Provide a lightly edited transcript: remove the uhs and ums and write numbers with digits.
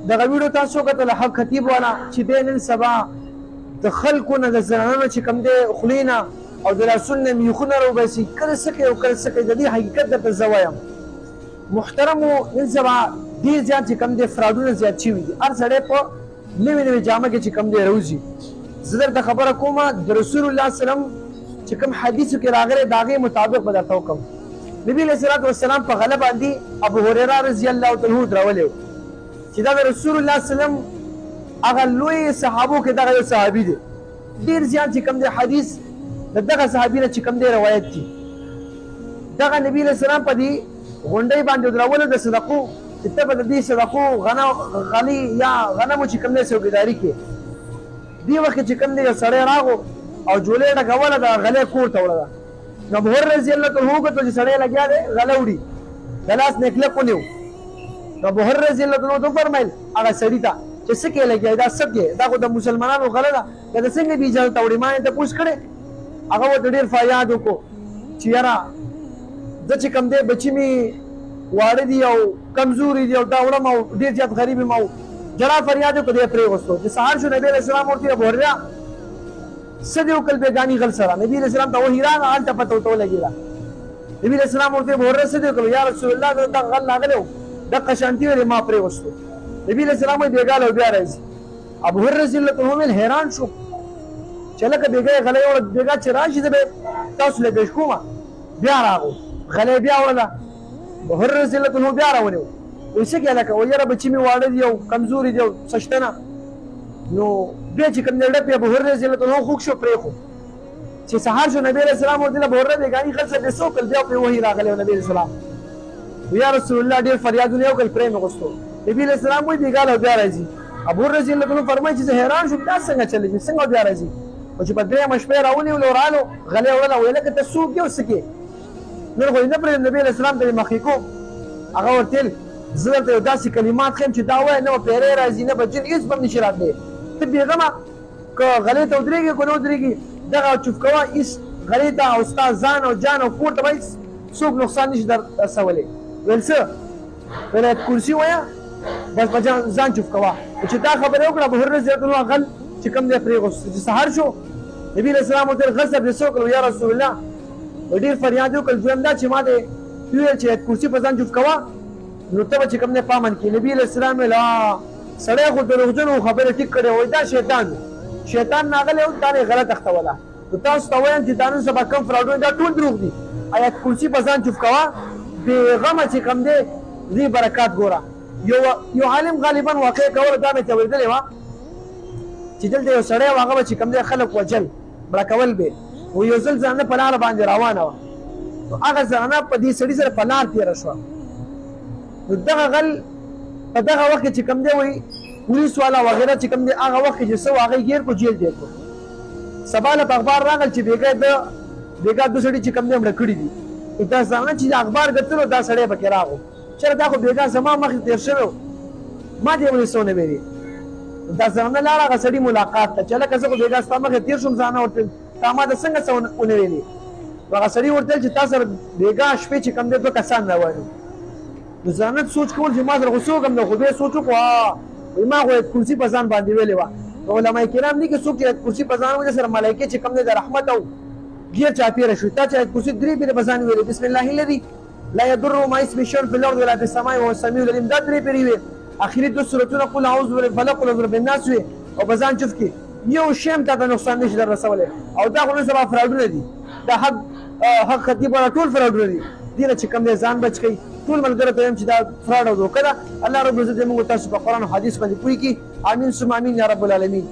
دغه ویډیو تاسو کتل حق خطیب والا چې د نن سبا د خلکو نه د زنانو چې کوم دی خولې نه او د لاسونو نه میخونه راوباسي کله څه کوي او کله څه کوي د دې حقیقت درته زه وایم محترمو نن سبا ډېر زیات چې کوم دی فراډونه زیات شوي دي هر سړی په نوې نوې جامه کې چې کوم دی راوځي زه درته خبره کومه د رسول الله سلم چې کوم حدیثو کې راغلی د هغې مطابق به درته وکړم نبي علیه الصلاة والسلام په غله باندې ابو هریره رضی الله تعالی عنه راولی و چې دا د رسول الله سلم هغه لوی صحابو کې دغه یو صحابي دی ډېر زیات چې کوم دی حدیث د دغه صحابي نه چې کوم دی روایت دي دغه نبي علیه السلام په دې غونډۍ باندې درولو د صدقو چې ته به د دې صدقو غلي یا غنمو چې کوم دی څوکیداري کې دې وخت کې چې کوم دی یو سړی راغو او جولې ډکوله د غلې کور ته وړله نو ابو هریره رضی الله عنه وکتل چې سړی لګیا دی غله وړي د لاس نه کلک ونیو نو ابو هریره رضی الله عنه فرمایل هغه سړي ته چې څه کې لګیا دا څه کې دا خو د مسلمانانو غله ده دا څنګه به اجازه وړي ما ته پوښ کړې هغه ورته ډېر فریاد وکړو چې یاره زه چې کوم دی بچي مې واړه دي او کمزوري دي او دا وړم او ډېر زیات غریب یم او جلا فریاد وکړو دی پرېغوستو چې سهار شو نبي علیه السلام ورته ابو هریره څه دې وکړل بېګاني غل سره نبي علیه السلام ته وحي راغله هلته پته ورته ولګېده نبي علیه السلام ورته ابو هریره څه دې وکړل یا رسول الله دغه غل راغلی و دقه شانتي ویلې ما پرېغوستو نبی علیه السلام وایي بېګا له بیا راځي ابو هریره رضی الله عنه وویل حیران شو چې لکه بېګا یې غلی وړه بېګا چې راشي زه به تاسو له پېښ کومه بیا راغو غلی بیا وړله ابو هریره رضی الله عنه بیا راونیو وایي څه کې هلکه وایي یاره بچي مې واړه دي او کمزوري دي او څه شته نه نو بیا چې کوم دی ډپ ابو هریره رضی الله عنه خوږ شو پرېښو چې سهار شو نبی علیه السلام ورته ابو هریره بېګاني غل سره دې څه وکړل بیا پرې وحي راغلی و نبي علیه السلام یا رسول الله ډېر فریادونه یې وکړل پرې مې غوښتو نبی علیه السلام وایي بېګا له بیا راځي ابو هریره رضی الله عنه فرمایي چې زه حیران شوم دا څنګه چلېږي څنګه بیا راځي او چې په درېیمه شپې راونیولو ورالو غلې وړله ویل لکه ته څوک یې او څه کې نور خو یې نه پرېږدم نبي علیه السلام ته یې مخکې کوم هغه ورته ویل زه درته یو داسې کلمات ښیم چې دا وایه نه به پیری راځي نه به جن هېڅ به هم نشي راتلی ته بېغمه که غلې ته ودرېږي که نه ودرېږي دغه چوف کوه هېڅ غلې ته او ستا ځان او جان او کور ته به هېڅ څوک نقصان نشي در رسولی ویل څه ویل آیت کرسي وایه بس په ځان چوف کوه چې دا خبره وکړه ابو هریره رضی الله عنه غل چې کوم دی پرېغوست چې سهار شو نبي علیه السلام ورته غل صاحب دې څه وکړل یا رسول الله ډېر فریاد یې وکړل دویم دا چې ما دې ویل چې آیت کرسي په ځان چوف کوه نو ته به چې کوم دی پامن کړي نبي علیه السلام ویل سړی خو دروغجن و خبرې ټیک کړې وایي دا شیطان راغلی و دا یې غلط اختوله نو تاسو ته وایم چې دا نن سبا کوم فراډونه دا ټول دروغ دي آیت کرسي په ځان چوف کوه بېغمه چې کوم دی دې برکات ګوره یو عالم غالبا واقع کوله دا مې ته اورېدلې وه چې دلته یو سړی و هغه به چې کوم دی خلک وجل مړه کول به و یو ځل زنانه په لاره باندې روانه وه نو هغه زنانه په دې سړي سره په لار تېره شوه نو دغه غل په دغه وخت کې چې کوم دی وایي پولیس والا وغیره چې کوم دی هغه وخت کې چې څه و هغه یې ګیر کړو جیل دی کړو سبا له په اخبار راغل چې بېګا دو سړي چې کوم دی مړه کړي دي دا زنانه چې اخبار ګټلو دا سړی پکې راغو چېرې دا خو بېګا زما مخکې تېر شوی و ما دې ولې څه ونه ویلې دا زنانه لاړه هغه سړي ملاقات ته چې لکه زه خو بېګا ستا مخکې تېر شوم زنانه ورته تا ما ته څنګه څه ونه ویلې هغه سړي ورته ویل چې تا سره بېګا شپې چې کوم دی دوه کسان راوړي نو زنانه سوچ کول چې ما سره خو څوک هم نه خو بیا سوچ وکړو ما خو آیت کرسي په ځان باندې ویلې وه علما کرام دي کې څوک چې آیت کرسي په ځان ویلې سره ملایکې چې کوم دی د رحمت او ګیر چاپېره شوي تا چې آیت کرسي درې پېرې په ځان ویلې بسم الله الذي لا يضر مع اسمه شيء في الارض ولا في السماء وهو السميع العليم دا درې پېرې وې اخري دوه سورتونه قل اعوذ برب الفلق قل اعوذ برب الناس وې او په ځان چوف کې یو شی هم تا ته نقصان نشي در رسولی او دا خو نن سبا فراډونه دي دا حق خطیب والا ټول فراډونه دي دې نه چې کوم دی ځان بچ کوي ټول ملګرو ته وایم چې دا فراډ او دوکه ده الله رب العزت دې موږ تاسو په قرآن او حدیث باندې پوه کړي امین ثم امین یا رب العالمین